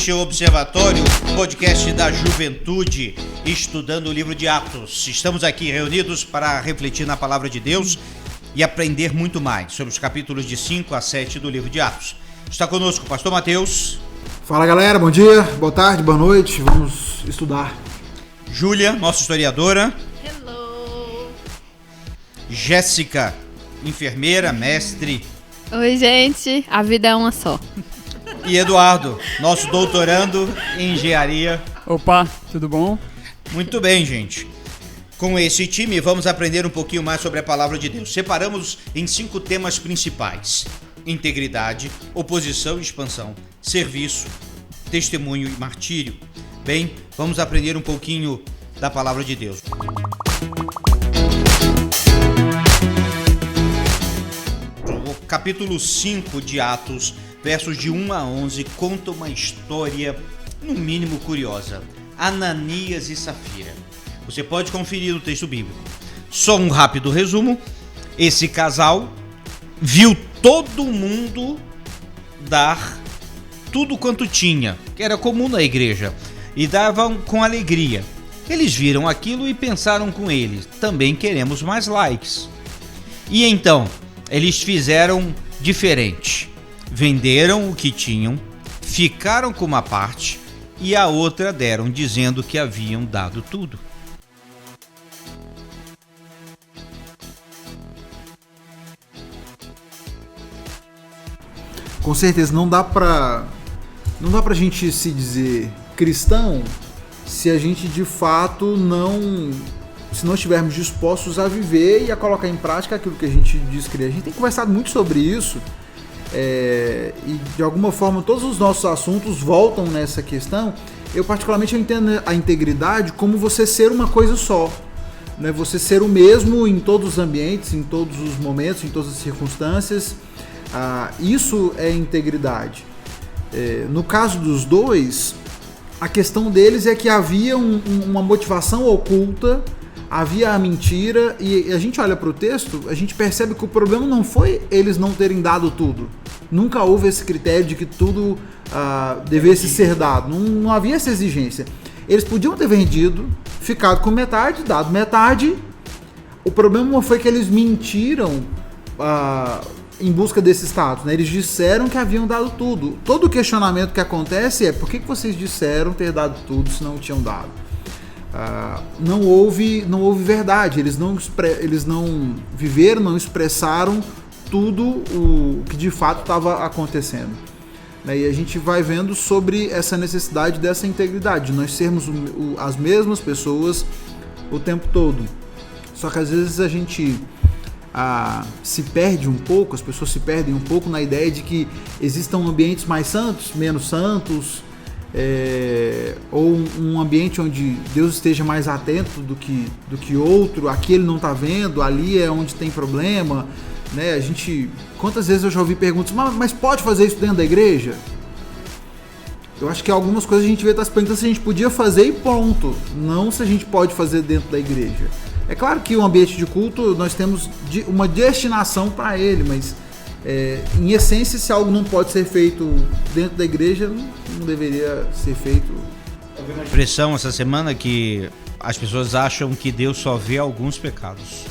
Este é o Observatório, podcast da juventude, estudando o livro de Atos. Estamos aqui reunidos para refletir na palavra de Deus e aprender muito mais sobre os capítulos de 5 a 7 do livro de Atos. Está conosco o pastor Mateus. Fala galera, bom dia, boa tarde, boa noite, vamos estudar. Júlia, nossa historiadora. Hello. Jéssica, enfermeira, mestre. Oi gente, a vida é uma só. E Eduardo, nosso doutorando em engenharia. Opa, tudo bom? Muito bem, gente. Com esse time, vamos aprender um pouquinho mais sobre a palavra de Deus. Separamos em 5 temas principais: integridade, oposição e expansão, serviço, testemunho e martírio. Bem, vamos aprender um pouquinho da palavra de Deus. O capítulo 5 de Atos, versos de 1 a 11, conta uma história, no mínimo, curiosa. Ananias e Safira. Você pode conferir no texto bíblico. Só um rápido resumo. Esse casal viu todo mundo dar tudo quanto tinha, que era comum na igreja, e davam com alegria. Eles viram aquilo e pensaram com eles: também queremos mais likes. E então, eles fizeram diferente. Venderam o que tinham, ficaram com uma parte e a outra deram, dizendo que haviam dado tudo. Com certeza não dá pra gente se dizer cristão se a gente de fato se não estivermos dispostos a viver e a colocar em prática aquilo que a gente diz crer. A gente tem conversado muito sobre isso. E de alguma forma todos os nossos assuntos voltam nessa questão. Eu particularmente entendo a integridade como você ser uma coisa só, né? Você ser o mesmo em todos os ambientes, em todos os momentos, em todas as circunstâncias. Isso é integridade. No caso dos dois, a questão deles é que havia uma motivação oculta, havia a mentira, e a gente olha para o texto, a gente percebe que o problema não foi eles não terem dado tudo. Nunca houve esse critério de que tudo devesse ser dado. Não havia essa exigência. Eles podiam ter vendido, ficado com metade, dado metade. O problema foi que eles mentiram em busca desse status, né? Eles disseram que haviam dado tudo. Todo o questionamento que acontece é: por que vocês disseram ter dado tudo se não tinham dado? Não houve verdade. Eles não viveram, não expressaram tudo o que de fato estava acontecendo. E a gente vai vendo sobre essa necessidade dessa integridade, de nós sermos as mesmas pessoas o tempo todo. Só que às vezes a gente se perde um pouco, as pessoas se perdem um pouco na ideia de que existam ambientes mais santos, menos santos, ou um ambiente onde Deus esteja mais atento do que outro. Aqui ele não está vendo, ali é onde tem problema, né? Quantas vezes eu já ouvi perguntas: mas pode fazer isso dentro da igreja? Eu acho que algumas coisas a gente devia estar se perguntando se a gente podia fazer e ponto, não se a gente pode fazer dentro da igreja. É claro que o ambiente de culto, nós temos uma destinação para ele, mas em essência, se algo não pode ser feito dentro da igreja, não deveria ser feito. Eu vi uma expressão essa semana que as pessoas acham que Deus só vê alguns pecados.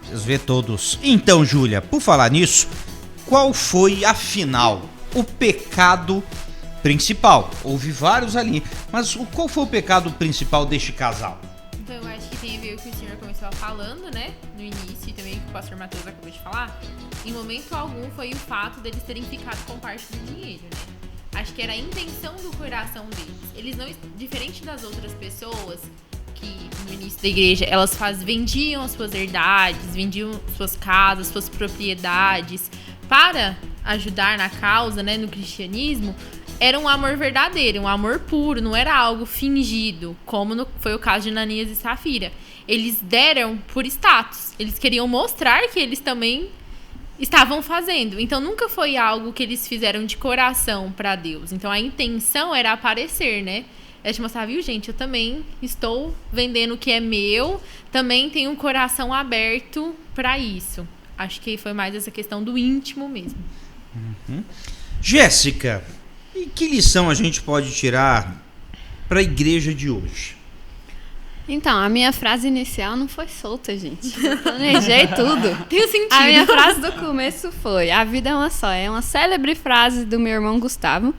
Deus vê todos. Então, Júlia, por falar nisso, qual foi, afinal, o pecado principal? Houve vários ali, mas qual foi o pecado principal deste casal? Então eu acho que tem a ver com o que o senhor começou falando, né, no início, e também o que o pastor Mateus acabou de falar. Em momento algum foi o fato deles terem ficado com parte do dinheiro, né? Acho que era a intenção do coração deles. Eles não, diferente das outras pessoas que no início da igreja elas vendiam as suas herdades, vendiam suas casas, suas propriedades para ajudar na causa, né, no cristianismo. Era um amor verdadeiro, um amor puro, não era algo fingido, como foi o caso de Ananias e Safira. Eles deram por status, eles queriam mostrar que eles também estavam fazendo. Então nunca foi algo que eles fizeram de coração para Deus. Então a intenção era aparecer, né? É de mostrar: viu, gente, eu também estou vendendo o que é meu, também tenho um coração aberto para isso. Acho que foi mais essa questão do íntimo mesmo. Jéssica, E que lição a gente pode tirar para a igreja de hoje? Então, a minha frase inicial não foi solta, gente. Eu planejei tudo. Tem um sentido. A minha frase do começo foi: a vida é uma só. É uma célebre frase do meu irmão Gustavo.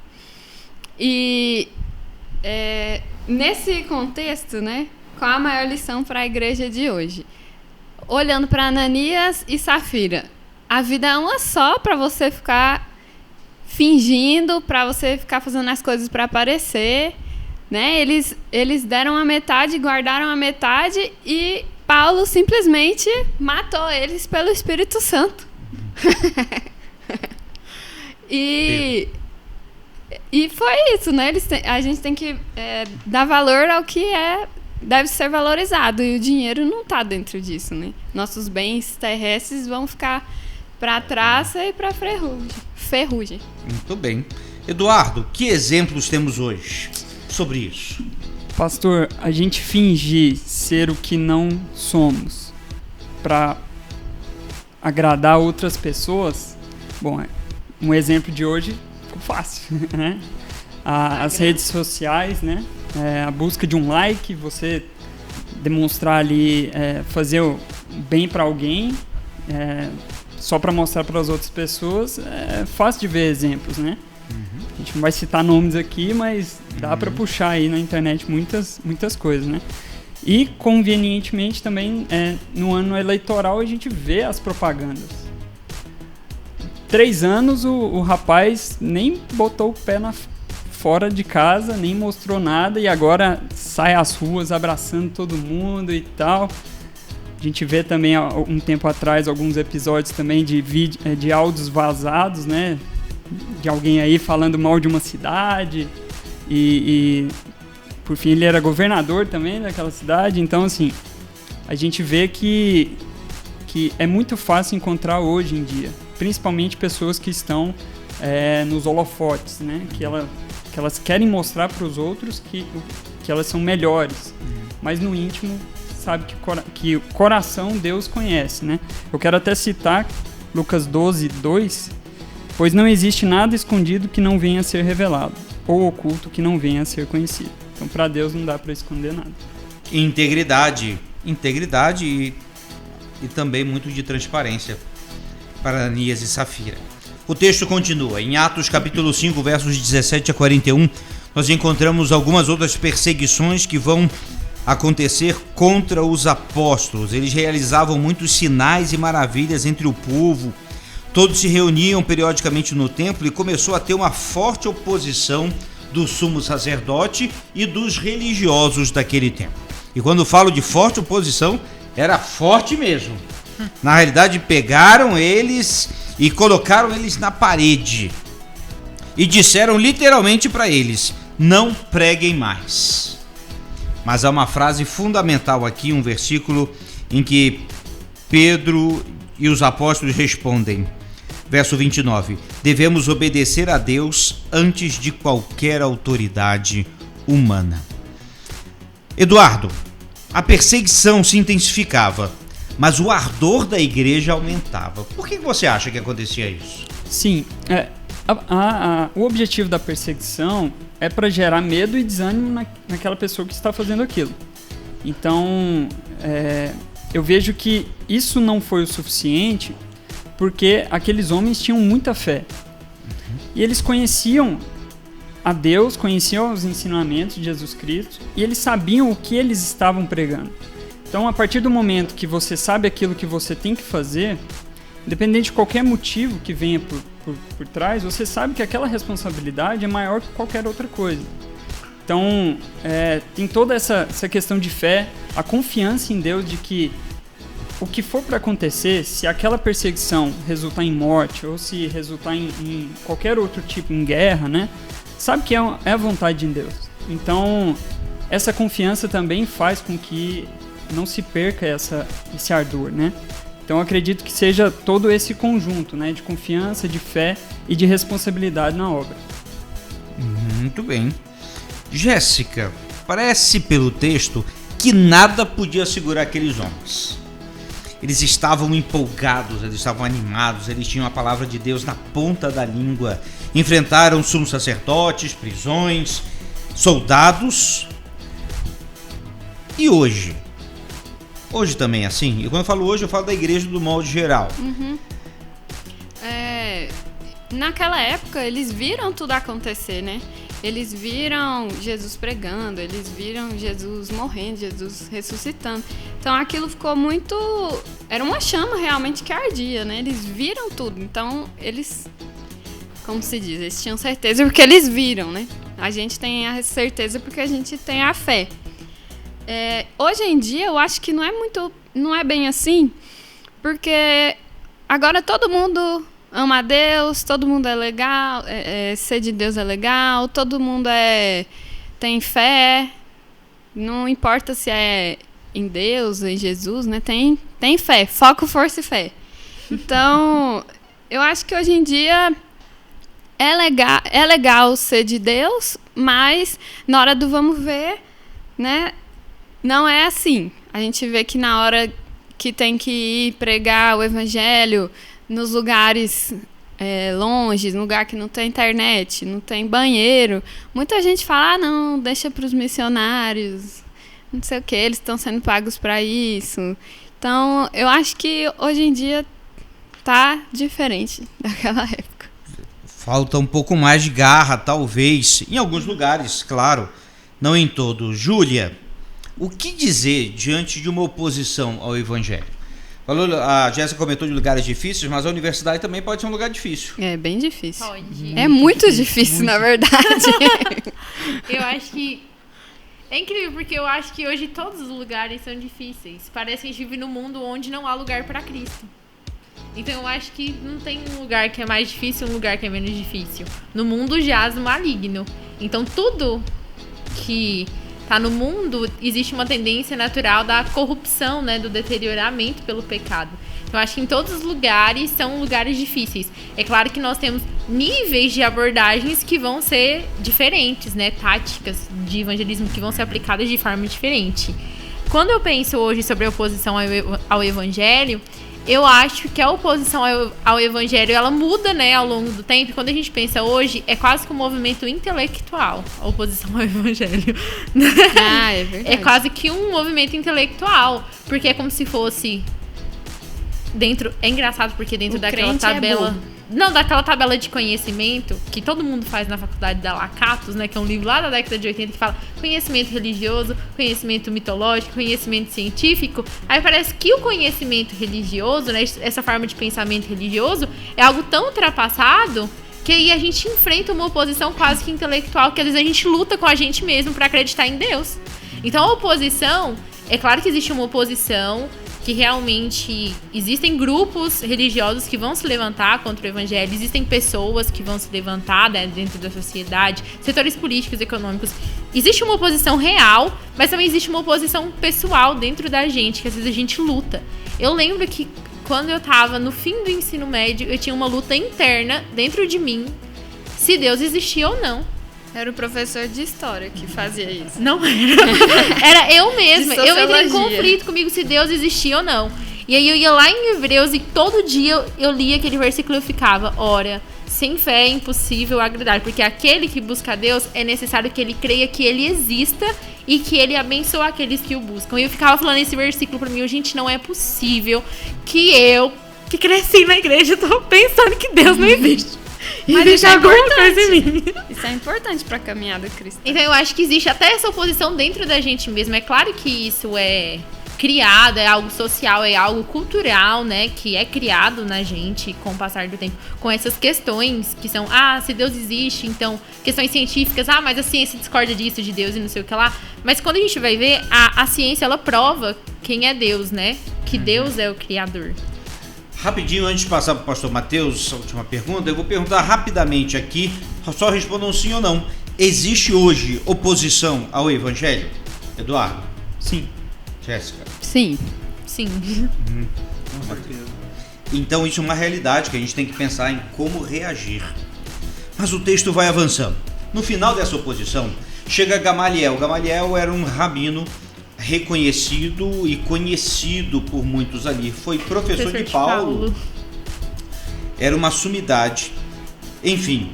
E nesse contexto, né, qual a maior lição para a igreja de hoje? Olhando para Ananias e Safira, a vida é uma só, para você ficar fingindo, para você ficar fazendo as coisas para aparecer, né? Eles deram a metade, guardaram a metade, e Paulo simplesmente matou eles pelo Espírito Santo. E foi isso, né? A gente tem que dar valor ao que deve ser valorizado, e o dinheiro não está dentro disso, né? Nossos bens terrestres vão ficar para traça e para ferrugem. Muito bem. Eduardo, que exemplos temos hoje sobre isso? Pastor, a gente fingir ser o que não somos para agradar outras pessoas, bom, um exemplo de hoje ficou fácil, né? As redes sociais, né? A busca de um like, você demonstrar ali, fazer o bem para alguém, só para mostrar para as outras pessoas, é fácil de ver exemplos, né? Uhum. A gente não vai citar nomes aqui, mas dá para puxar aí na internet muitas coisas, né? E convenientemente também, no ano eleitoral, a gente vê as propagandas. 3 anos o rapaz nem botou o pé fora de casa, nem mostrou nada, e agora sai às ruas abraçando todo mundo e tal. A gente vê também, há um tempo atrás, alguns episódios também de áudios vazados, né? De alguém aí falando mal de uma cidade. E por fim, ele era governador também daquela cidade. Então, assim, a gente vê que é muito fácil encontrar hoje em dia, principalmente pessoas que estão nos holofotes, né? Que elas querem mostrar para os outros que elas são melhores, mas no íntimo sabe que o coração Deus conhece, né? Eu quero até citar Lucas 12, 2, pois não existe nada escondido que não venha a ser revelado, ou oculto que não venha a ser conhecido. Então, para Deus não dá para esconder nada. Integridade e também muito de transparência para Ananias e Safira. O texto continua. Em Atos capítulo 5, versos 17 a 41, nós encontramos algumas outras perseguições que vão acontecer contra os apóstolos. Eles realizavam muitos sinais e maravilhas entre o povo. Todos se reuniam periodicamente no templo e começou a ter uma forte oposição do sumo sacerdote e dos religiosos daquele tempo. E quando falo de forte oposição, era forte mesmo. Na realidade, pegaram eles e colocaram eles na parede e disseram literalmente para eles: não preguem mais. Mas há uma frase fundamental aqui, um versículo em que Pedro e os apóstolos respondem. Verso 29. Devemos obedecer a Deus antes de qualquer autoridade humana. Eduardo, a perseguição se intensificava, mas o ardor da igreja aumentava. Por que você acha que acontecia isso? Sim, o objetivo da perseguição é para gerar medo e desânimo naquela pessoa que está fazendo aquilo. Então, eu vejo que isso não foi o suficiente, porque aqueles homens tinham muita fé. E eles conheciam a Deus, conheciam os ensinamentos de Jesus Cristo, e eles sabiam o que eles estavam pregando. Então, a partir do momento que você sabe aquilo que você tem que fazer, independente de qualquer motivo que venha por trás, você sabe que aquela responsabilidade é maior que qualquer outra coisa. Então, tem toda essa questão de fé, a confiança em Deus de que o que for para acontecer, se aquela perseguição resultar em morte ou se resultar em qualquer outro tipo, em guerra, né? Sabe que é a vontade de Deus. Então, essa confiança também faz com que não se perca esse ardor, né? Então, acredito que seja todo esse conjunto, né? De confiança, de fé e de responsabilidade na obra. Muito bem. Jéssica, parece pelo texto que nada podia segurar aqueles homens. Eles estavam empolgados, eles estavam animados, eles tinham a palavra de Deus na ponta da língua. Enfrentaram sumos sacerdotes, prisões, soldados. E hoje? Hoje também é assim? E quando eu falo hoje, eu falo da igreja do modo geral. Naquela época, eles viram tudo acontecer, né? Eles viram Jesus pregando, eles viram Jesus morrendo, Jesus ressuscitando. Então aquilo ficou muito... Era uma chama realmente que ardia, né? Eles viram tudo. Então eles... Como se diz? Eles tinham certeza porque eles viram, né? A gente tem a certeza porque a gente tem a fé. Hoje em dia eu acho que não é bem assim, porque agora todo mundo ama a Deus, todo mundo é legal, ser de Deus é legal, todo mundo tem fé, não importa se é em Deus, em Jesus, né? Tem fé, foco, força e fé. Então, eu acho que hoje em dia é legal ser de Deus, mas na hora do vamos ver, né? Não é assim. A gente vê que na hora que tem que ir pregar o evangelho nos lugares longe, no lugar que não tem internet, não tem banheiro, muita gente fala, não, deixa para os missionários, não sei o que, eles estão sendo pagos para isso. Então, eu acho que hoje em dia tá diferente daquela época. Falta um pouco mais de garra, talvez, em alguns lugares, claro, não em todos. Júlia, o que dizer diante de uma oposição ao evangelho? A Jéssica comentou de lugares difíceis, mas a universidade também pode ser um lugar difícil. É bem difícil. Pode. É muito difícil, na verdade. Eu acho que é incrível, porque eu acho que hoje todos os lugares são difíceis. Parece que a gente vive num mundo onde não há lugar para Cristo. Então eu acho que não tem um lugar que é mais difícil e um lugar que é menos difícil. No mundo jaz o maligno. Então tudo que tá no mundo, existe uma tendência natural da corrupção, né, do deterioramento pelo pecado. Eu acho que em todos os lugares são lugares difíceis. É claro que nós temos níveis de abordagens que vão ser diferentes, né, táticas de evangelismo que vão ser aplicadas de forma diferente. Quando eu penso hoje sobre a oposição ao evangelho, eu acho que a oposição ao evangelho, ela muda, né, ao longo do tempo. Quando a gente pensa hoje, é quase que um movimento intelectual, a oposição ao evangelho. Ah, é verdade. É quase que um movimento intelectual, porque é como se fosse dentro... É engraçado porque dentro daquela tabela... daquela tabela de conhecimento que todo mundo faz na faculdade da Lacatos, né, que é um livro lá da década de 80 que fala conhecimento religioso, conhecimento mitológico, conhecimento científico. Aí parece que o conhecimento religioso, né, essa forma de pensamento religioso, é algo tão ultrapassado que aí a gente enfrenta uma oposição quase que intelectual, que às vezes a gente luta com a gente mesmo para acreditar em Deus. Então a oposição, é claro que existe uma oposição, que realmente existem grupos religiosos que vão se levantar contra o evangelho, existem pessoas que vão se levantar, né, dentro da sociedade, setores políticos, econômicos. Existe uma oposição real, mas também existe uma oposição pessoal dentro da gente, que às vezes a gente luta. Eu lembro que quando eu tava no fim do ensino médio, eu tinha uma luta interna dentro de mim, se Deus existia ou não. Era o professor de história que fazia isso. Não era. Era eu mesma. Eu entrei em conflito comigo se Deus existia ou não. E aí eu ia lá em Hebreus e todo dia eu lia aquele versículo e eu ficava, ora, sem fé é impossível agradar, porque aquele que busca a Deus é necessário que ele creia que ele exista e que ele abençoa aqueles que o buscam. E eu ficava falando esse versículo pra mim, gente, não é possível que eu, que cresci na igreja, tô pensando que Deus não existe. Mas isso é importante. Isso é importante pra caminhada cristã. Então eu acho que existe até essa oposição dentro da gente mesmo. É claro que isso é criado, é algo social, é algo cultural, né? Que é criado na gente com o passar do tempo. Com essas questões que são, se Deus existe, então, questões científicas, mas a ciência discorda disso, de Deus e não sei o que lá. Mas quando a gente vai ver, a ciência, ela prova quem é Deus, né? Que Deus é o Criador. Rapidinho, antes de passar para o pastor Matheus, a última pergunta, eu vou perguntar rapidamente aqui, só respondam sim ou não. Existe hoje oposição ao evangelho? Eduardo? Sim. Jéssica? Sim. Sim. Com certeza. Então isso é uma realidade que a gente tem que pensar em como reagir. Mas o texto vai avançando. No final dessa oposição, chega Gamaliel. Gamaliel era um rabino reconhecido e conhecido por muitos ali. Foi professor de Paulo. Era uma sumidade. Enfim,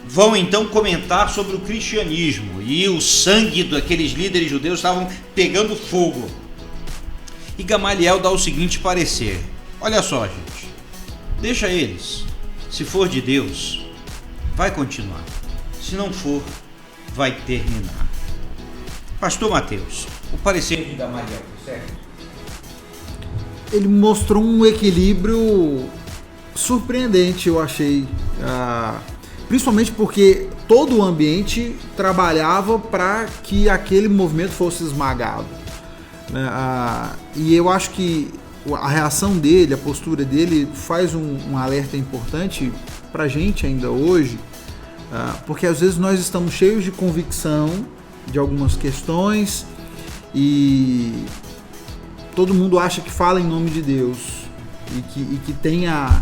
vão então comentar sobre o cristianismo. E o sangue daqueles líderes judeus estavam pegando fogo. E Gamaliel dá o seguinte parecer: olha só, gente, deixa eles. Se for de Deus, vai continuar. Se não for, vai terminar. Pastor Mateus, o parecer de Gamaliel, certo? Ele mostrou um equilíbrio surpreendente, eu achei. Principalmente porque todo o ambiente trabalhava para que aquele movimento fosse esmagado. E eu acho que a reação dele, a postura dele, faz um alerta importante para a gente ainda hoje, porque às vezes nós estamos cheios de convicção de algumas questões e todo mundo acha que fala em nome de Deus e que tem a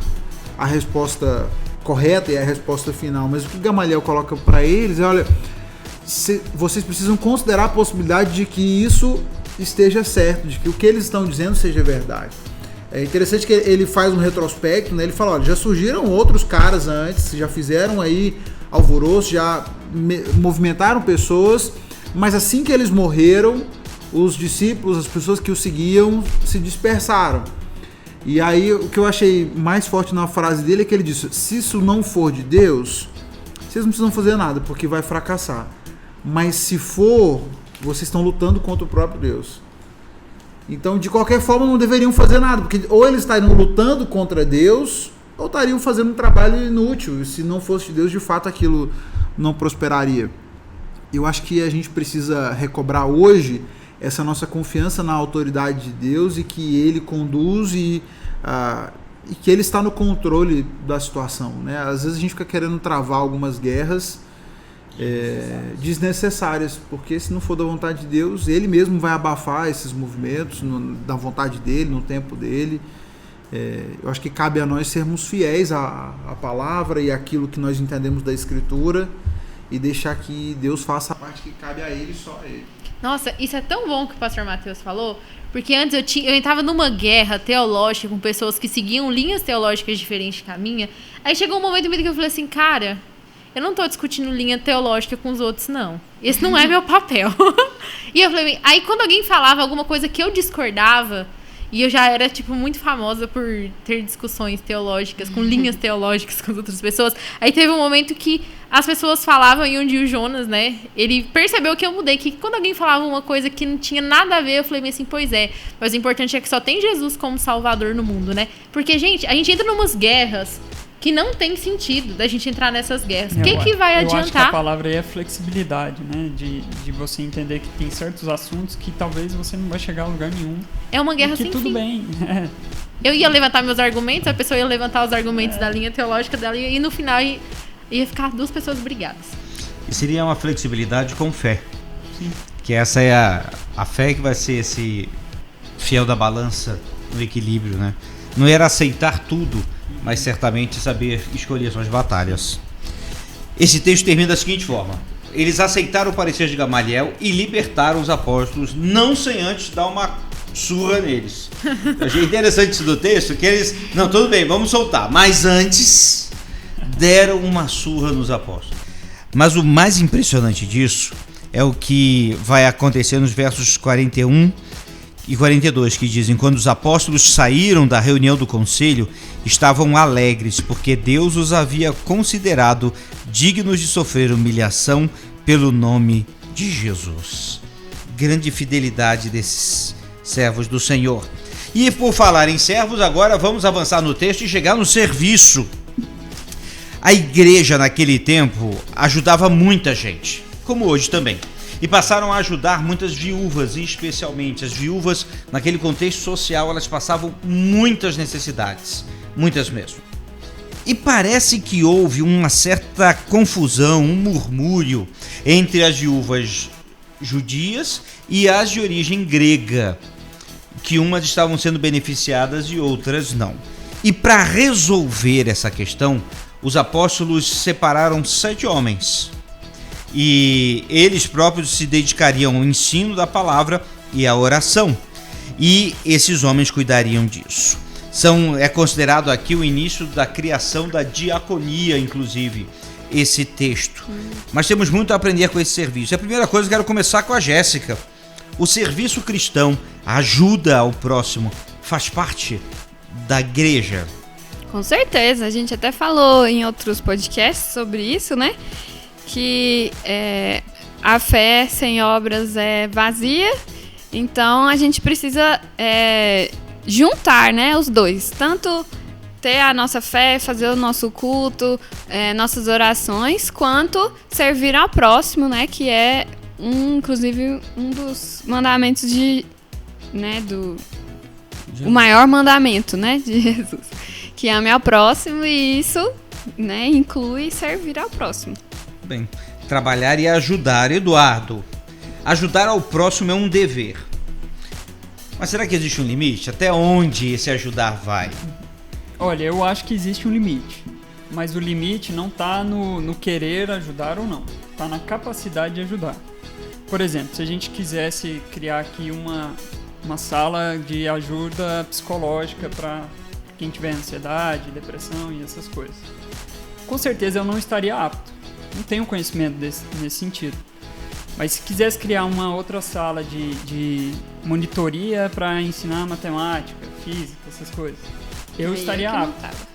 resposta correta e a resposta final, mas o que Gamaliel coloca para eles é: olha, vocês precisam considerar a possibilidade de que isso esteja certo, de que o que eles estão dizendo seja verdade. É interessante que ele faz um retrospecto, né? Ele fala: olha, já surgiram outros caras antes, já fizeram aí alvoroço, já movimentaram pessoas, mas assim que eles morreram, os discípulos, as pessoas que o seguiam, se dispersaram. E aí o que eu achei mais forte na frase dele é que ele disse: se isso não for de Deus, vocês não precisam fazer nada, porque vai fracassar. Mas se for, vocês estão lutando contra o próprio Deus. Então, de qualquer forma, não deveriam fazer nada, porque ou eles estariam lutando contra Deus, ou estariam fazendo um trabalho inútil. E se não fosse de Deus, de fato, aquilo não prosperaria. Eu acho que a gente precisa recobrar hoje essa nossa confiança na autoridade de Deus e que Ele conduz e que Ele está no controle da situação, né? Às vezes a gente fica querendo travar algumas guerras desnecessárias, porque se não for da vontade de Deus, Ele mesmo vai abafar esses movimentos da vontade dEle, no tempo dEle. Eu acho que cabe a nós sermos fiéis à palavra e àquilo que nós entendemos da Escritura e deixar que Deus faça a parte que cabe a Ele, só a Ele. Nossa, isso é tão bom que o pastor Mateus falou, porque antes eu entrava numa guerra teológica com pessoas que seguiam linhas teológicas diferentes que a minha. Aí chegou um momento em que eu falei assim: cara, eu não tô discutindo linha teológica com os outros, não. Esse não é meu papel. E eu falei, aí quando alguém falava alguma coisa que eu discordava, e eu já era, tipo, muito famosa por ter discussões teológicas, com linhas teológicas com as outras pessoas. Aí teve um momento que as pessoas falavam, e onde o Jonas, né, ele percebeu que eu mudei, que quando alguém falava uma coisa que não tinha nada a ver, eu falei assim: pois é, mas o importante é que só tem Jesus como Salvador no mundo, né? Porque, gente, a gente entra numas guerras que não tem sentido da gente entrar nessas guerras. O que vai adiantar? Eu acho que a palavra aí é flexibilidade, né? De você entender que tem certos assuntos que talvez você não vai chegar a lugar nenhum. É uma guerra sem fim. Tudo bem. Eu ia levantar meus argumentos, a pessoa ia levantar os argumentos da linha teológica dela e no final ia ficar duas pessoas brigadas. E seria uma flexibilidade com fé. Sim. Que essa é a fé que vai ser esse fiel da balança no equilíbrio, né? Não era aceitar tudo, mas certamente saber escolher suas batalhas. Esse texto termina da seguinte forma: eles aceitaram o parecer de Gamaliel e libertaram os apóstolos, não sem antes dar uma surra neles. Eu achei interessante isso do texto, que eles, não, tudo bem, vamos soltar, mas antes deram uma surra nos apóstolos. Mas o mais impressionante disso é o que vai acontecer nos versos 41 e 42, que dizem: quando os apóstolos saíram da reunião do conselho, estavam alegres, porque Deus os havia considerado dignos de sofrer humilhação pelo nome de Jesus. Grande fidelidade desses servos do Senhor. E por falar em servos, agora vamos avançar no texto e chegar no serviço. A igreja naquele tempo ajudava muita gente, como hoje também. E passaram a ajudar muitas viúvas, e especialmente as viúvas, naquele contexto social, elas passavam muitas necessidades, muitas mesmo. E parece que houve uma certa confusão, um murmúrio entre as viúvas judias e as de origem grega, que umas estavam sendo beneficiadas e outras não. E para resolver essa questão, os apóstolos separaram 7 homens. E eles próprios se dedicariam ao ensino da palavra e a oração. E esses homens cuidariam disso. É considerado aqui o início da criação da diaconia, inclusive, esse texto. Mas temos muito a aprender com esse serviço. A primeira coisa, eu quero começar com a Jéssica. O serviço cristão, a ajuda ao próximo, faz parte da igreja? Com certeza, a gente até falou em outros podcasts sobre isso, né? Que a fé sem obras é vazia, então a gente precisa juntar, né, os dois. Tanto ter a nossa fé, fazer o nosso culto, nossas orações, quanto servir ao próximo, né? Que é inclusive um dos mandamentos o maior mandamento, né, de Jesus, que ame ao próximo, e isso, né, inclui servir ao próximo. Bem, trabalhar e ajudar. Eduardo, ajudar ao próximo é um dever. Mas será que existe um limite? Até onde esse ajudar vai? Olha, eu acho que existe um limite, mas o limite não está no querer ajudar ou não, está na capacidade de ajudar. Por exemplo, se a gente quisesse criar aqui uma sala de ajuda psicológica para quem tiver ansiedade, depressão e essas coisas, com certeza eu não estaria apto, não tenho conhecimento nesse sentido. Mas se quisesse criar uma outra sala de monitoria para ensinar matemática, física, essas coisas, eu estaria apto.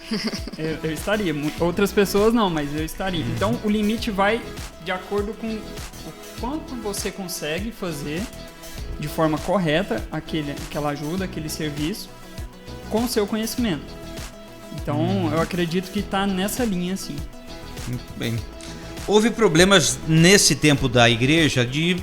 Eu estaria. Outras pessoas não, mas eu estaria. Então o limite vai de acordo com o quanto você consegue fazer de forma correta aquela ajuda, aquele serviço, com o seu conhecimento. Então eu acredito que está nessa linha, sim. Muito bem. Houve problemas nesse tempo da igreja de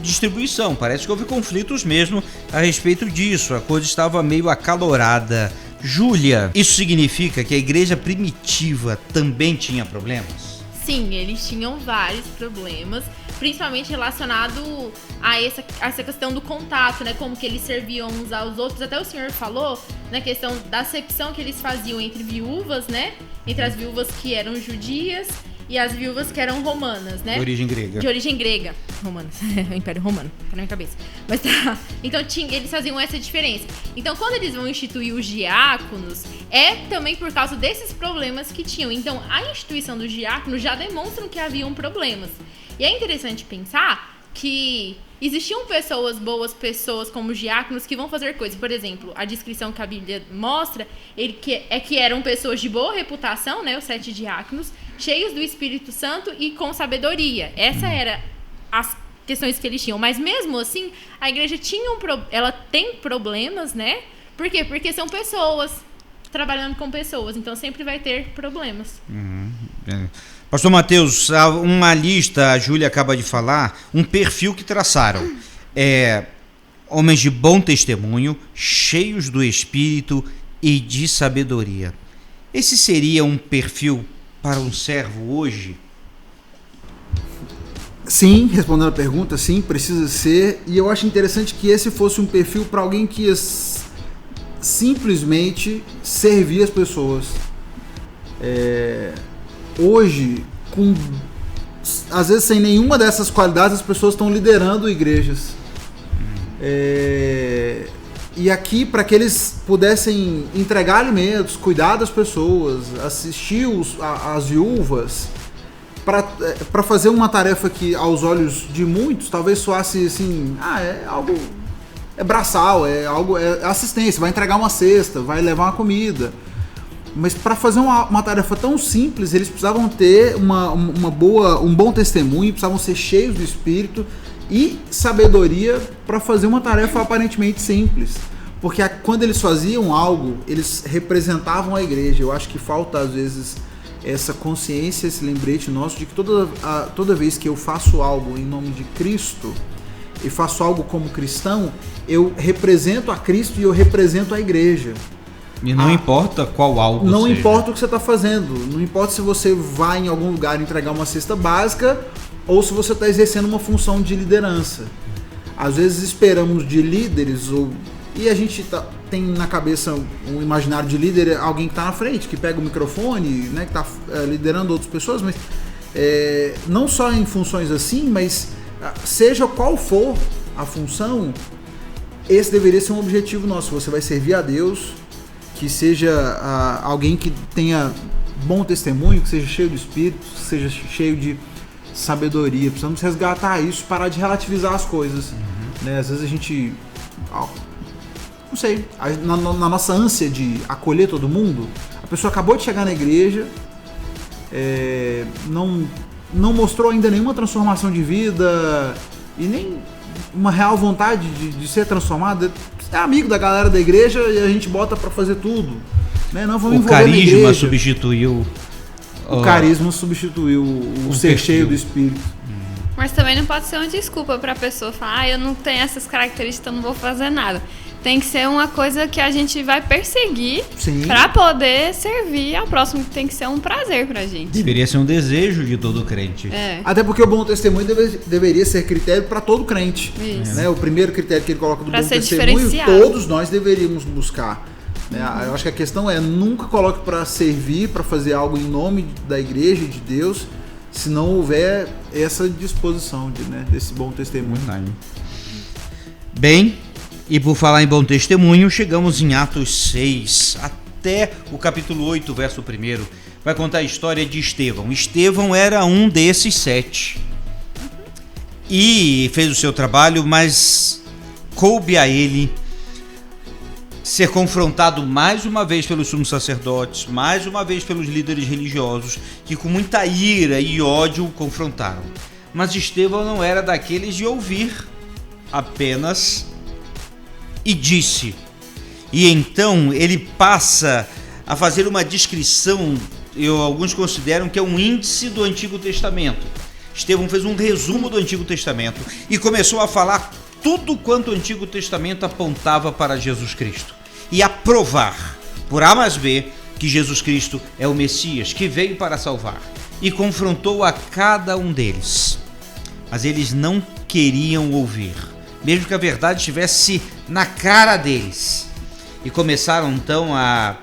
distribuição. Parece que houve conflitos mesmo a respeito disso. A coisa estava meio acalorada. Júlia, isso significa que a igreja primitiva também tinha problemas? Sim, eles tinham vários problemas, principalmente relacionado a essa questão do contato, né? Como que eles serviam uns aos outros. Até o senhor falou na questão da acepção que eles faziam entre viúvas, né? Entre as viúvas que eram judias e as viúvas que eram romanas, né? De origem grega. De origem grega. Romanas. Império Romano. Tá na minha cabeça. Mas tá. Então eles faziam essa diferença. Então quando eles vão instituir os diáconos, é também por causa desses problemas que tinham. Então a instituição dos diáconos já demonstram que haviam problemas. E é interessante pensar que existiam pessoas, boas pessoas como diáconos que vão fazer coisas. Por exemplo, a descrição que a Bíblia mostra que eram pessoas de boa reputação, né, os 7 diáconos, cheios do Espírito Santo e com sabedoria. Essa era as questões que eles tinham. Mas mesmo assim, a igreja ela tem problemas, né? Por quê? Porque são pessoas trabalhando com pessoas, então sempre vai ter problemas. Pastor Mateus, uma lista, a Júlia acaba de falar, um perfil que traçaram. Homens de bom testemunho, cheios do Espírito e de sabedoria. Esse seria um perfil para um servo hoje? Sim, respondendo a pergunta, sim, precisa ser. E eu acho interessante que esse fosse um perfil para alguém que ia simplesmente servir as pessoas. Hoje, às vezes sem nenhuma dessas qualidades, as pessoas estão liderando igrejas. E aqui, para que eles pudessem entregar alimentos, cuidar das pessoas, assistir as viúvas, para fazer uma tarefa que aos olhos de muitos talvez soasse assim, é braçal, é assistência, vai entregar uma cesta, vai levar uma comida. Mas para fazer uma tarefa tão simples, eles precisavam ter um bom testemunho, precisavam ser cheios do Espírito e sabedoria para fazer uma tarefa aparentemente simples. Porque quando eles faziam algo, eles representavam a igreja. Eu acho que falta às vezes essa consciência, esse lembrete nosso de que toda vez que eu faço algo em nome de Cristo e faço algo como cristão, eu represento a Cristo e eu represento a igreja. E não importa qual algo não seja. Importa o que você está fazendo. Não importa se você vai em algum lugar entregar uma cesta básica ou se você está exercendo uma função de liderança. Às vezes esperamos de líderes, e a gente tem na cabeça um imaginário de líder, alguém que está na frente, que pega o microfone, né, que está liderando outras pessoas, mas não só em funções assim, mas seja qual for a função, esse deveria ser um objetivo nosso. Você vai servir a Deus, que seja alguém que tenha bom testemunho, que seja cheio de Espírito, que seja cheio de sabedoria. Precisamos resgatar isso, parar de relativizar as coisas. Né? Às vezes a gente, não sei, na nossa ânsia de acolher todo mundo, a pessoa acabou de chegar na igreja, não mostrou ainda nenhuma transformação de vida e nem uma real vontade de ser transformada. É amigo da galera da igreja e a gente bota pra fazer tudo. Né? Não vamos envolver na igreja. O carisma substituiu... O carisma substituiu o ser cheio do Espírito. Mas também não pode ser uma desculpa pra pessoa falar, eu não tenho essas características, então não vou fazer nada. Tem que ser uma coisa que a gente vai perseguir pra poder servir ao próximo, que tem que ser um prazer pra gente. Deveria ser um desejo de todo crente. Até porque o bom testemunho deveria ser critério pra todo crente. Isso. Né? O primeiro critério que ele coloca do pra bom ser testemunho, todos nós deveríamos buscar. Né? Eu acho que a questão é, nunca coloque pra servir, pra fazer algo em nome da igreja, de Deus, se não houver essa disposição desse bom testemunho. Bem, e por falar em bom testemunho, chegamos em Atos 6, até o capítulo 8, verso 1. Vai contar a história de Estevão. Estevão era um desses 7. E fez o seu trabalho, mas coube a ele ser confrontado mais uma vez pelos sumos sacerdotes, mais uma vez pelos líderes religiosos, que com muita ira e ódio o confrontaram. Mas Estevão não era daqueles de ouvir apenas e disse. E então ele passa a fazer uma descrição, alguns consideram que é um índice do Antigo Testamento. Estevão fez um resumo do Antigo Testamento e começou a falar tudo quanto o Antigo Testamento apontava para Jesus Cristo e a provar, por A mais B, que Jesus Cristo é o Messias, que veio para salvar, e confrontou a cada um deles. Mas eles não queriam ouvir, mesmo que a verdade estivesse na cara deles, e começaram então a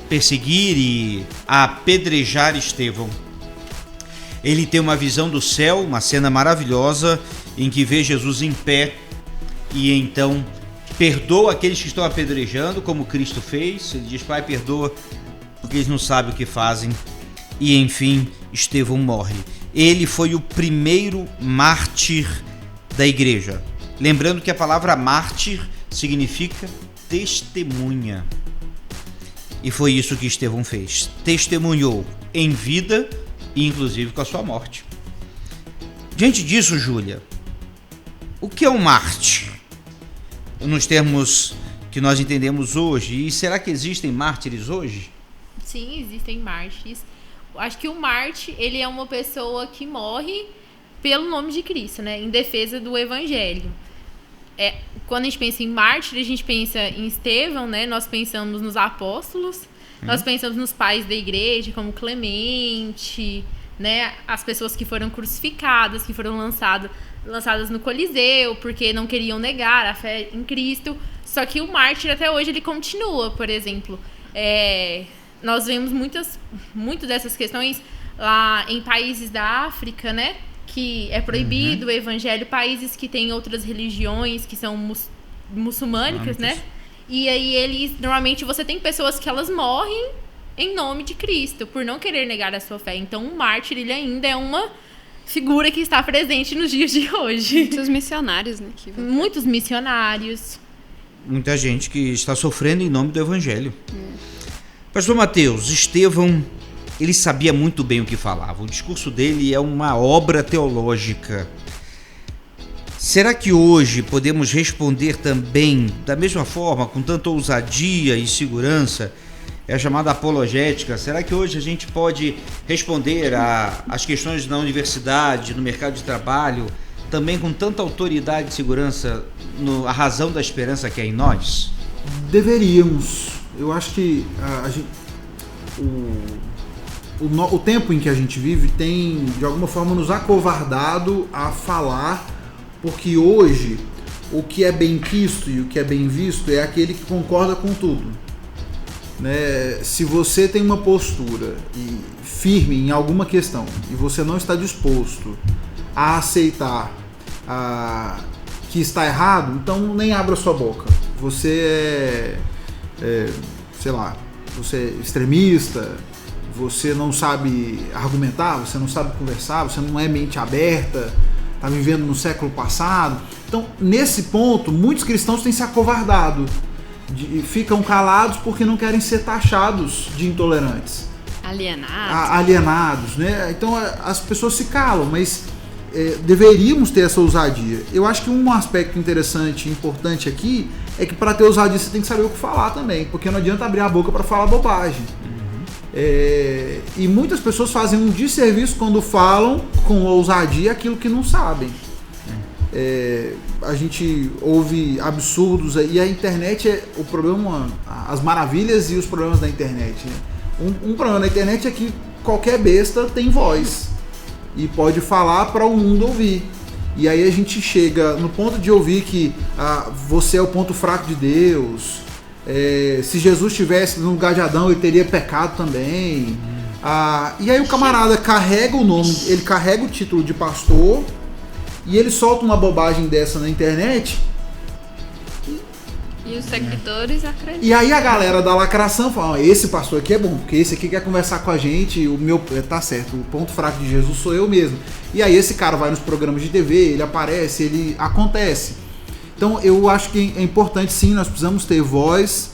perseguir e a apedrejar Estevão. Ele tem uma visão do céu, uma cena maravilhosa, em que vê Jesus em pé e então perdoa aqueles que estão apedrejando, como Cristo fez. Ele diz: Pai, perdoa, porque eles não sabem o que fazem. E enfim, Estevão morre. Ele foi o primeiro mártir da igreja. Lembrando que a palavra mártir significa testemunha. E foi isso que Estevão fez. Testemunhou em vida e inclusive com a sua morte. Diante disso, Júlia, o que é um mártir? Nos termos que nós entendemos hoje. E será que existem mártires hoje? Sim, existem mártires. Acho que o mártir, ele é uma pessoa que morre pelo nome de Cristo, né? Em defesa do evangelho. Quando a gente pensa em mártir, a gente pensa em Estevão, né? Nós pensamos nos apóstolos, nós pensamos nos pais da igreja, como Clemente, né? As pessoas que foram crucificadas, que foram lançadas no Coliseu, porque não queriam negar a fé em Cristo. Só que o mártir até hoje ele continua, por exemplo. Nós vemos muito dessas questões lá em países da África, né? Que é proibido o evangelho, países que têm outras religiões, que são muçulmânicas, né? E aí normalmente você tem pessoas que elas morrem em nome de Cristo, por não querer negar a sua fé. Então o mártir, ele ainda é uma figura que está presente nos dias de hoje. Muitos missionários, né? Muitos missionários. Muita gente que está sofrendo em nome do evangelho. Pastor Mateus, Estevão, ele sabia muito bem o que falava. O discurso dele é uma obra teológica. Será que hoje podemos responder também da mesma forma, com tanta ousadia e segurança? É a chamada apologética. Será que hoje a gente pode responder às questões na universidade, no mercado de trabalho, também com tanta autoridade e segurança, a razão da esperança que é em nós? Deveríamos. Eu acho que o tempo em que a gente vive tem, de alguma forma, nos acovardado a falar, porque hoje o que é bem quisto e o que é bem visto é aquele que concorda com tudo. Né? Se você tem uma postura firme em alguma questão e você não está disposto a aceitar que está errado, então nem abra sua boca. Você sei lá, você é extremista, você não sabe argumentar, você não sabe conversar, você não é mente aberta, está vivendo no século passado. Então, nesse ponto, muitos cristãos têm se acovardado, ficam calados porque não querem ser taxados de intolerantes. Alienados, né? Então, as pessoas se calam, mas deveríamos ter essa ousadia. Eu acho que um aspecto interessante e importante aqui é que para ter ousadia você tem que saber o que falar também, porque não adianta abrir a boca para falar bobagem. E muitas pessoas fazem um desserviço quando falam com ousadia aquilo que não sabem. A gente ouve absurdos aí, e a internet é o problema, as maravilhas e os problemas da internet, né? Um problema da internet é que qualquer besta tem voz e pode falar para o mundo ouvir. E aí a gente chega no ponto de ouvir que você é o ponto fraco de Deus. Se Jesus estivesse no lugar de Adão, ele teria pecado também. E aí o camarada carrega o nome, ele carrega o título de pastor e ele solta uma bobagem dessa na internet. E os seguidores acreditam. E aí a galera da lacração fala: esse pastor aqui é bom, porque esse aqui quer conversar com a gente, tá certo, o ponto fraco de Jesus sou eu mesmo. E aí esse cara vai nos programas de TV, ele aparece, ele acontece. Então eu acho que é importante, sim, nós precisamos ter voz,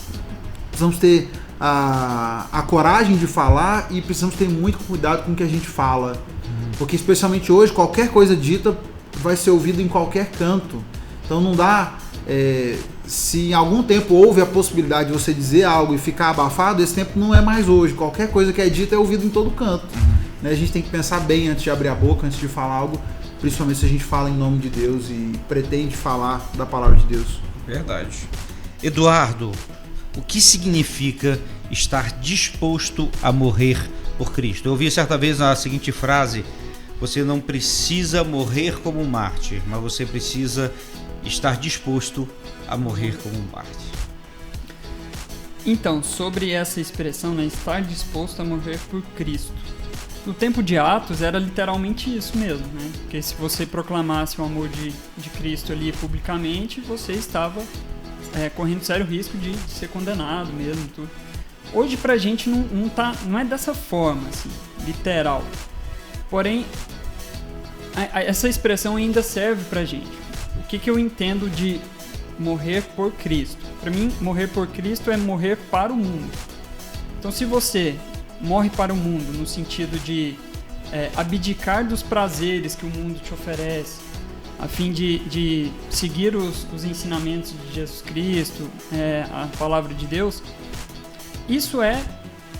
precisamos ter a coragem de falar e precisamos ter muito cuidado com o que a gente fala. Porque especialmente hoje, qualquer coisa dita vai ser ouvida em qualquer canto. Então não dá... se em algum tempo houve a possibilidade de você dizer algo e ficar abafado, esse tempo não é mais hoje. Qualquer coisa que é dita é ouvida em todo canto. Né? A gente tem que pensar bem antes de abrir a boca, antes de falar algo, principalmente se a gente fala em nome de Deus e pretende falar da palavra de Deus. Verdade. Eduardo, o que significa estar disposto a morrer por Cristo? Eu ouvi certa vez a seguinte frase: você não precisa morrer como um mártir, mas você precisa estar disposto a morrer como um mártir. Então, sobre essa expressão, né, estar disposto a morrer por Cristo. No tempo de Atos era literalmente isso mesmo, né? Porque se você proclamasse o amor de Cristo ali publicamente, você estava correndo sério risco de ser condenado mesmo. Tudo. Hoje pra gente não é dessa forma, assim, literal. Porém, essa expressão ainda serve pra gente. O que eu entendo de morrer por Cristo? Para mim, morrer por Cristo é morrer para o mundo. Então, se você morre para o mundo no sentido de abdicar dos prazeres que o mundo te oferece, a fim de seguir os ensinamentos de Jesus Cristo, a palavra de Deus, isso é,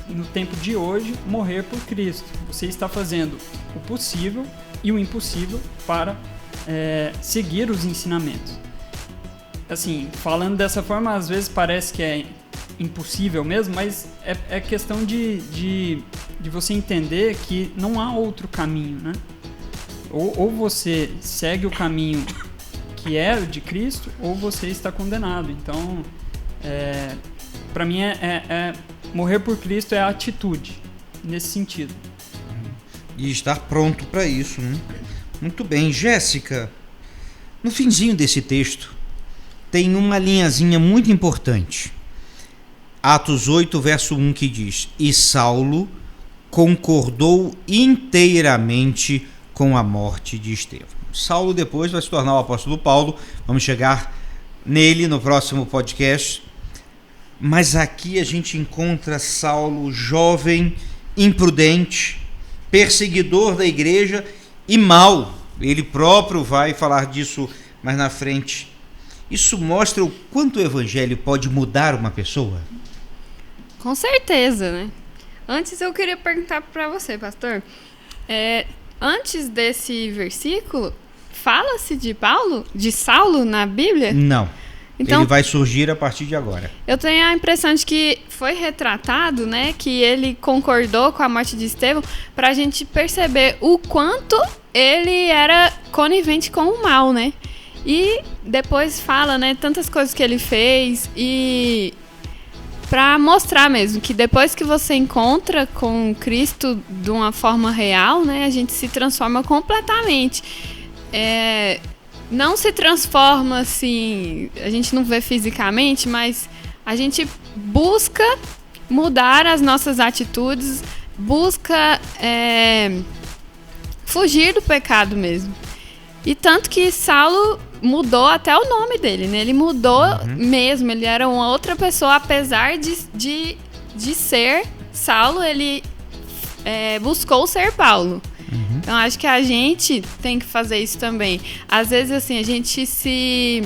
no tempo de hoje, morrer por Cristo. Você está fazendo o possível e o impossível para seguir os ensinamentos. Assim, falando dessa forma, às vezes parece que é impossível mesmo, mas é questão de você entender que não há outro caminho, né? Ou você segue o caminho que é o de Cristo, ou você está condenado. Então, para mim, morrer por Cristo é a atitude, nesse sentido. E estar pronto para isso, né? Muito bem. Jéssica, no finzinho desse texto, tem uma linhazinha muito importante. Atos 8, verso 1, que diz: e Saulo concordou inteiramente com a morte de Estevão. Saulo depois vai se tornar o apóstolo Paulo, vamos chegar nele no próximo podcast. Mas aqui a gente encontra Saulo jovem, imprudente, perseguidor da igreja e mau. Ele próprio vai falar disso mais na frente. Isso mostra o quanto o evangelho pode mudar uma pessoa? Com certeza, né? Antes eu queria perguntar para você, pastor. Antes desse versículo, fala-se de Saulo na Bíblia? Não. Então, ele vai surgir a partir de agora. Eu tenho a impressão de que foi retratado, né, que ele concordou com a morte de Estevão, para a gente perceber o quanto ele era conivente com o mal, né? E depois fala, né, tantas coisas que ele fez, e para mostrar mesmo que depois que você encontra com Cristo de uma forma real, né, a gente se transforma completamente. não se transforma assim, a gente não vê fisicamente, mas a gente busca mudar as nossas atitudes, busca fugir do pecado mesmo. E tanto que Saulo mudou até o nome dele, né? Ele mudou mesmo, ele era uma outra pessoa, apesar de ser Saulo, ele buscou ser Paulo. Então acho que a gente tem que fazer isso também. Às vezes assim, a gente se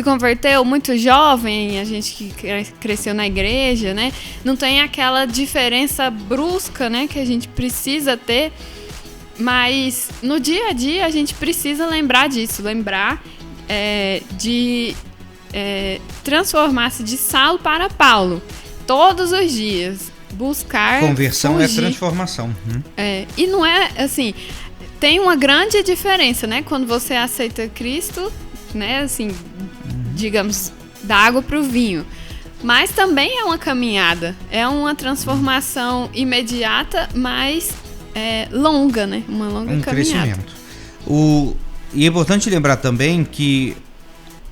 converteu muito jovem, a gente que cresceu na igreja, né? Não tem aquela diferença brusca, né, que a gente precisa ter. Mas no dia a dia a gente precisa lembrar disso, lembrar de transformar-se de Saulo para Paulo todos os dias, buscar Conversão fugir. é transformação. E não é assim, tem uma grande diferença, né? Quando você aceita Cristo, né? Assim, digamos, da água para o vinho. Mas também é uma caminhada, é uma transformação imediata, mas longa, né? Uma longa caminhada. Crescimento. E é importante lembrar também que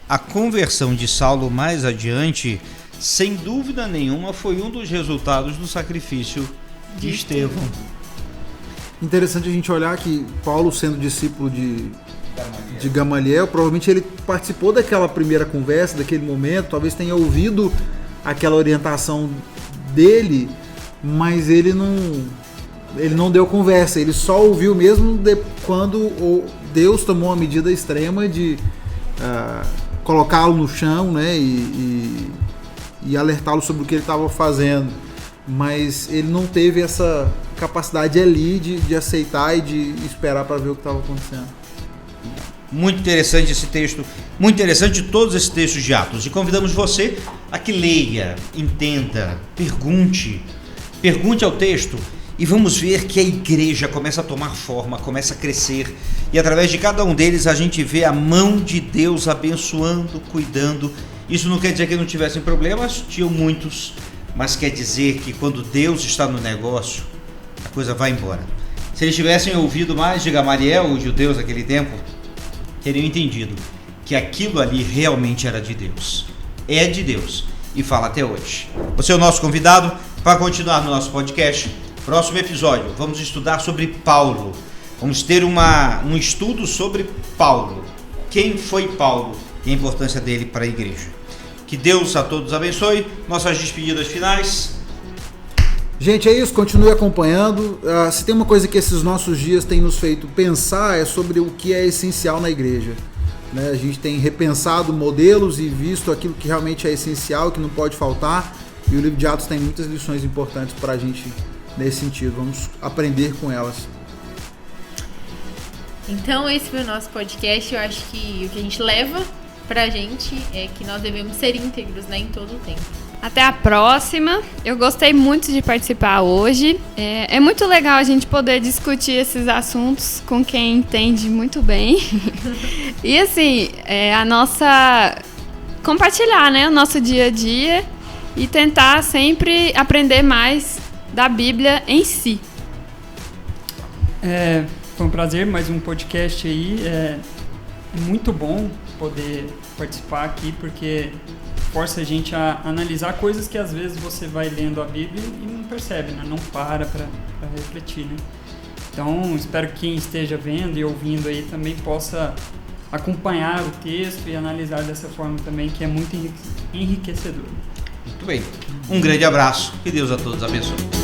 a conversão de Saulo mais adiante, sem dúvida nenhuma, foi um dos resultados do sacrifício de Estevão. Interessante a gente olhar que Paulo, sendo discípulo de Gamaliel, provavelmente ele participou daquela primeira conversa, daquele momento, talvez tenha ouvido aquela orientação dele, mas ele não deu conversa, ele só ouviu mesmo quando Deus tomou uma medida extrema de colocá-lo no chão, né, e alertá-lo sobre o que ele estava fazendo. Mas ele não teve essa capacidade ali de aceitar e de esperar para ver o que estava acontecendo. Muito interessante esse texto, muito interessante todos esses textos de Atos. E convidamos você a que leia, entenda, pergunte ao texto, e vamos ver que a igreja começa a tomar forma, começa a crescer, e através de cada um deles a gente vê a mão de Deus abençoando, cuidando. Isso não quer dizer que não tivessem problemas, tinham muitos, mas quer dizer que quando Deus está no negócio, a coisa vai embora. Se eles tivessem ouvido mais de Gamaliel, os judeus naquele tempo, teriam entendido que aquilo ali realmente era de Deus. É de Deus. E fala até hoje. Você é o nosso convidado para continuar no nosso podcast. Próximo episódio, vamos estudar sobre Paulo. Vamos ter um estudo sobre Paulo. Quem foi Paulo e a importância dele para a igreja. Que Deus a todos abençoe. Nossas despedidas finais. Gente, é isso, continue acompanhando. Se tem uma coisa que esses nossos dias têm nos feito pensar, é sobre o que é essencial na igreja, né? A gente tem repensado modelos e visto aquilo que realmente é essencial, que não pode faltar, e o livro de Atos tem muitas lições importantes para a gente nesse sentido. Vamos aprender com elas. Então esse foi o nosso podcast. Eu acho que o que a gente leva pra gente é que nós devemos ser íntegros, né, em todo o tempo. Até a próxima. Eu gostei muito de participar hoje. É muito legal a gente poder discutir esses assuntos com quem entende muito bem. E assim, compartilhar, né, o nosso dia a dia e tentar sempre aprender mais da Bíblia em si. Foi um prazer, mais um podcast aí. É muito bom poder participar aqui, porque força a gente a analisar coisas que às vezes você vai lendo a Bíblia e não percebe, né? Não para refletir, né? Então, espero que quem esteja vendo e ouvindo aí também possa acompanhar o texto e analisar dessa forma também, que é muito enriquecedor. Muito bem. Um grande abraço. Que Deus a todos abençoe.